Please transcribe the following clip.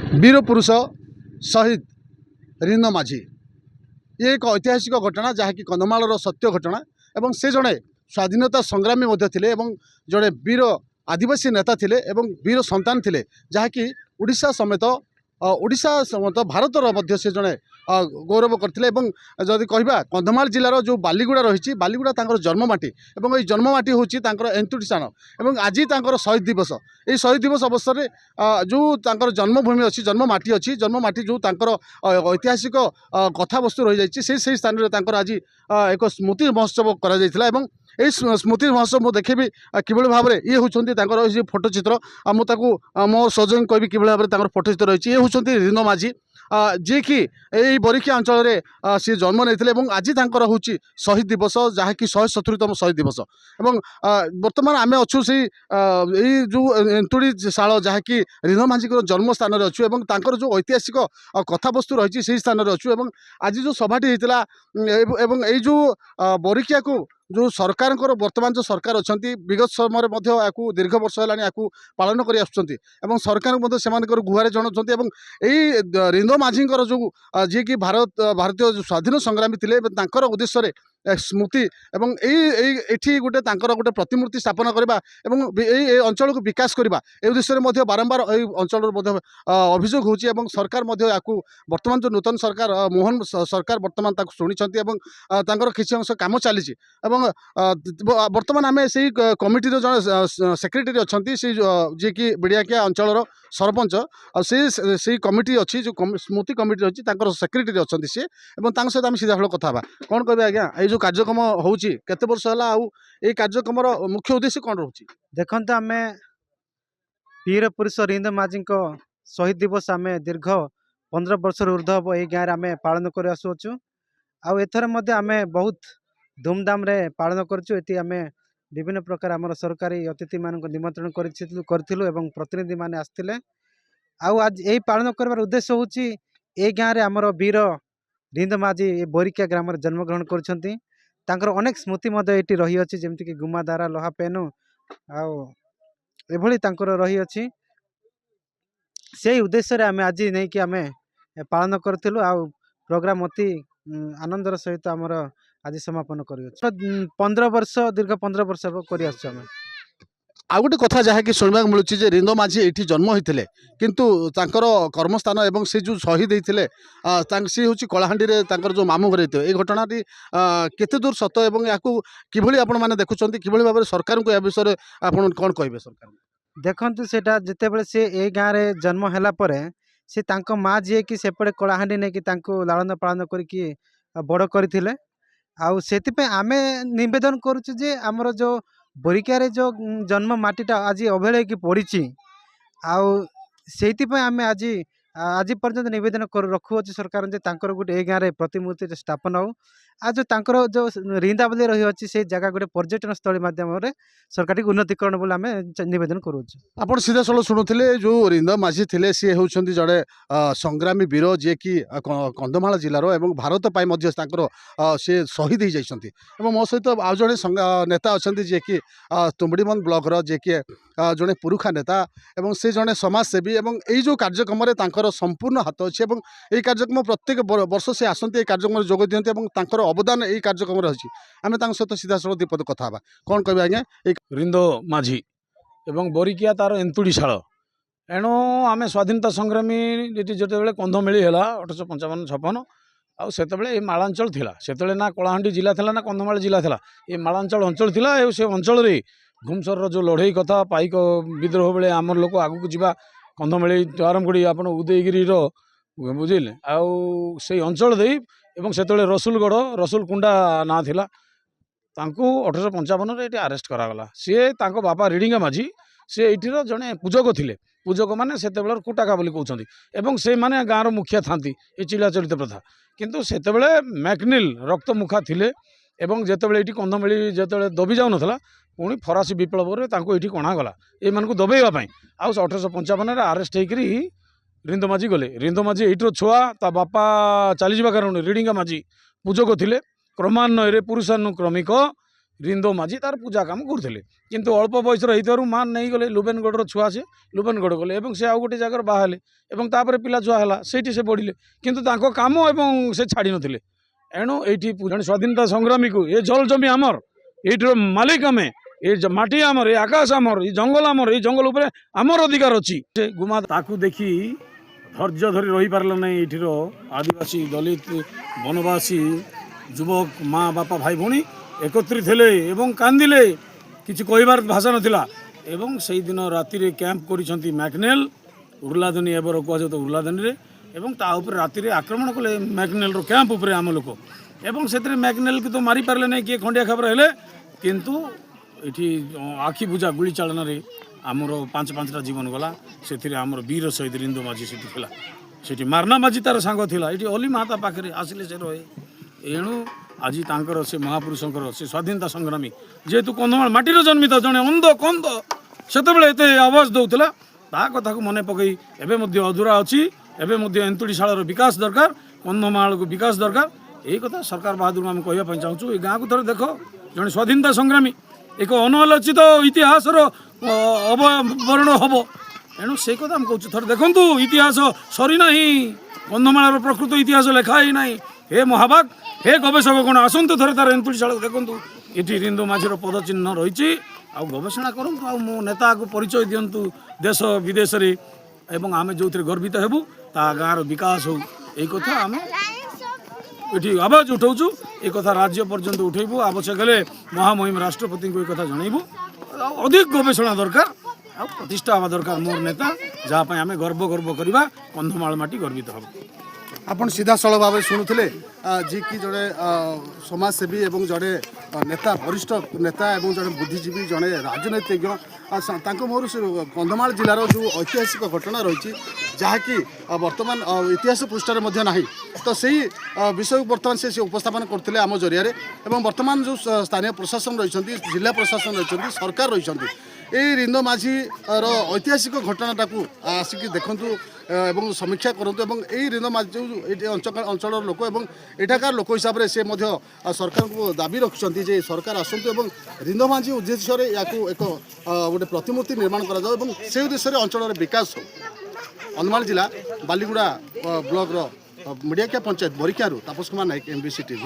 वीर पुरुष शहीद रिंद माझी ये एक ऐतिहासिक घटना जहाँकि कंधमाल सत्य घटना एवं से जड़े स्वाधीनता संग्रामी थे जड़े वीर आदिवासी नेता थे वीर संतान थे जहाँकि उड़ीसा समेत ओडिशा समेत भारतर से जड़े गौरव करते जदि कहवा कंधमाल जिलार जो बालीगुड़ा रही बालीगुड़ा जन्ममाटी और ये जन्ममाटी हूँ एंतुड़ीशाण और आज शहीद दिवस ये शहीद दिवस अवसर में जो जन्मभूमि अच्छी जन्ममाटी अच्छी जन्ममाटी जो ऐतिहासिक कथावस्तु रही जाइए से स्थान में आज एक स्मृति महोत्सव कर स्मृति महोत्सव मुझे देखेबी किभଳି भाव में ये होती फोटोचित्र मुझे मो सहयोगी कहि कि भाव में फोटोचित्र रही ये हूँ रिंद माझी जी कि यही बरिखिया अंचल में सी जन्म नहीं आज हूँ शहीद दिवस जहाँकि 170तम शहीद दिवस और बर्तमान आम अच्छु से जो एंतुड़ीशाल जहाँकि रिंद माझी जन्म स्थान में अच्छु जो ऐतिहासिक कथावस्तु रही से स्थान में अच्छु आज जो सभाटी होता है जो बरिखिया को जो सरकार वर्तमान जो सरकार अच्छा विगत समय दीर्घ वर्ष है पालन कर सरकार से गुहार जनाऊँच रिंद माझी जो जी कि भारतीय स्वाधीन संग्रामी थे उद्देश्य स्मृति एवं ये गोटे गोटे प्रतिमूर्ति स्थापन करवा अंचल को विकास करवा ए उद्देश्य बारंबार अंचल अभियोग होती सरकार वर्तमान जो नूतन सरकार मोहन सरकार वर्तमान शुणी किसी अंश कम चली वर्तमान आम से कमिटी जन सेक्रेटरी अच्छा जी कि बिड़ियाकिया अंचल सरपंच से कमिटी अच्छी जो स्मृति कमिटी अच्छी सेक्रेटरी अच्छा सी सहित आम सीधा सड़क कथा कौन कहे आज्ञा ये जो कार्यक्रम होची केते वर्ष है ये कार्यक्रम मुख्य उद्देश्य कौन रोची देखते आम वीर पुरुष रिंद माझी शहीद दिवस आम दीर्घ 15 वर्ष ऊर्ध हम ये गाँव आम पालन कर आसुचु आथर आम बहुत धूमधाम रे पालन करूँ आम विभिन्न प्रकार आम सरकारी अतिथि मान निमंत्रण करूँ प्रतिनिधि माने आसते आज यही पालन कर उद्देश्य हूँ ये गाँव आमर वीर रिंद माझी बोरिकिया ग्राम जन्मग्रहण कर अनेक स्मृति ये रही अच्छी जमीक गुमादारा लोहा पेनु आभली रही अच्छी से उद्देश्य आम आज नहीं कि आम पालन करूँ आ प्रोग्राम अति आनंदर सहित आमर आज समापन कर 15 वर्ष दीर्घ 15 वर्ष कर आ गोटे कथा जहाँकि शुणा मिलूँ रिंद माझी ये जन्म होते किंतु कर्मस्थान एवं से जो शहीद होते सी हूँ कलाहांडी जो मामू घर ये घटनाटी केते दूर सत और या किभली आपण मैंने देखुं कि भाव में सरकार को विषय में आप कौन कहे सरकार देखु से जिते सी ए गाँव में जन्म है सी माँ जी कि सेपटे कलाहांडी नहीं कि लालन पालन करके बड़ करते से आम नवेदन करुचे आमर जो बोरिकिया जो जन्म माटीटा आज अवहेला की पड़ी से आम आज आज पर्यंत नवेदन रखुचे सरकार गोटे ए गाँव में प्रतिमूर्ति स्थापन हो आज जो रिंदा बोली रही अच्छी से जगह गोटे पर्यटन स्थली मध्यम सरकार उन्नतिकरण बोले आम नवेदन करुचे आप सीधा सड़क शुणुले जो रिंद माझी थे सी हूँ जड़े संग्रामी वीर जी कि कंधमाल जिलार और भारत सी शहीद हो जाती मो सहित आउ जड़े नेता अच्छा जी कि तुम्बड़ीमन ब्लॉक जी कि जड़े पुरुखा नेता और से जड़े समाजसेवी और यही जो कार्यक्रम संपूर्ण हाथ अच्छे ये कार्यक्रम प्रत्येक वर्ष से आसती कार्यक्रम जोग दिखते अवदान यही कार्यक्रम रही आम सहित सीधा सड़क दीपद कथा कौन कह आज्ञा रिंद माझी एवं बोरिकिया तार एंतुड़ीशाल एणु आम स्वाधीनता संग्रामी जो कंधमिली है 1855-56 आउ से मालांचल थिला से ना कलाहांडी जिला थिला ना कंधमाल जिला थिला ये मालांचल अंचल थिला से अंचल रे घुमसर जो लड़ई कथा पाइक विद्रोह बेले आमर लोक आगू जावा कंधमिली आरमगुड़ी आप उदयगिरी बुझे आउ से अंचल दे से रसुलगढ़ रसुलकुंडा ना थिला 1855 ये आरेस्ट करागला सी बापा रिडिंगा माझी सी ये जड़े पूजक थे पूजक मैंने से कुटाका बोली कहते से मैंने गाँव मुखिया था ये चिला चलित प्रथा किंतु से मैकनिल रक्त मुखा थिले एवं जितेबाला ये कंधमिली जो दबी जाऊन पुणी फरासी विप्लव ये कणागला ये दबेवाई आउ 1855 आरेस्ट होकर रिंद माझी गले रिंद माझी ये छुआ ता बापा चलीजा कारण रिडिंगा माझी पूजक थे क्रमान्वय पुरुषानुक्रमिक रिंदो माझी तार पूजा काम करते किंतु अल्प बयस रही माँ नहीं गले लुबेनगढ़ छुआ से लुबेनगढ़ गले से आउ गोटे जगह बाहर तापर पिला छुआ है से बढ़िले किंतु तांको काम एवं से छाड़ी नथिले एणु ये स्वाधीनता संग्रामी को ये जल जमी आमर ये मालिक आम ये माटी आमर ये आकाश आमर ये जंगल उपरे आमर अधिकार अच्छी गुमा ताकू देखी धैर्य धरी रही पारला नहीं ये आदिवासी दलित वनवासी युवक माँ बापा भाई भौणी एकत्रित हेले एवं कांदिले किसी कहबार भाषा नथिला एवं से दिन राति रे कैंप करिसंती मैकनेल उर्लादनी एबर कह तो उर्लादनी रे एवं ता ऊपर राति रे आक्रमण कले मैकनेल रो कैंप ऊपर आम लोक एवं से मैकनेल की तो मारी पारले नहीं किए खंडिया खबर हेले किंतु ये आखि बुझा गुली चालन रे आमर 5-5टा जीवन गला से आमर वीर शहीद रिंदो माझी से मारना माझी तार सांग थिला ये अली माता पाखे आसिले से रहे एणु आज तांकर से महापुरुषंकर से स्वाधीनता संग्रामी जेहेतु कंधमाल माटीर जन्मित जड़े अंध कंध से आवाज दौला ता कथा को मन पकई एवं अधूरा अच्छी एवं एंतुड़ीशाल विकास दरकार कंधमाल को विकास दरकार यही कथा सरकार बहादुर आम कहवाई चाहूँ ये गाँव को थोड़े देख जड़े स्वाधीनता संग्रामी एक अनालोचित इतिहास अववरण हम एणु से कथा कहूँ थोड़े देखु इतिहास सरीना कंधमाल प्रकृत इतिहास लेखा ही ना हे महाभाग हे गवेषक गण आसतु थे तार एंतुड़ीशाल देखूँ ये रिंदो माझीर पदचिन्ह रही गवेषणा करूँ आ मो नेता को परिचय दिंतु देश विदेश एवं आम जो गर्वित हेबू ता गाँव विकास हो यही कथा आम ये आवाज उठाऊँ ये कथा राज्य पर्यंत उठेबू आवश्यक हेले महामहिम राष्ट्रपति को कथा जनइबू अधिक गवेषणा दरकार आ प्रतिष्ठा हवा दरकार मोर नेता जहाँपाई आम गर्व करवा कंधमाल माटी गर्वित हम आपण सीधासल भाव शुणुले जी कि जड़े समाजसेवी एवं जड़े नेता वरिष्ठ नेता एवं जड़े बुद्धिजीवी जड़े राजनीतिज्ञ मोर कंधमाल जिलार जो ऐतिहासिक घटना रही जहाँकि वर्तमान इतिहास पृष्ठार ना तो सही विषय बर्तमान से उपस्थापन करते आम जरिया एवं वर्तमान जो स्थानीय प्रशासन रही जिला प्रशासन रही सरकार रही ये रिंदो माझी ऐतिहासिक घटनाटा को आसिक देखु एवं समीक्षा करूँ एवं यही रिंदो माझी जो अंचल लोक एवं एठाकार लोक हिसाब से सरकार को दाबी रखुच्च जे सरकार आसतु एवं रिंदो माझी उद्देश्य या एक गोटे प्रतिमूर्ति निर्माण कर से उद्देश्य अंचल विकास हो कंधमाल जिला बालीगुड़ा ब्लॉक मिडिया पंचायत बरिकारू तापस कुमार नायक MBC TV।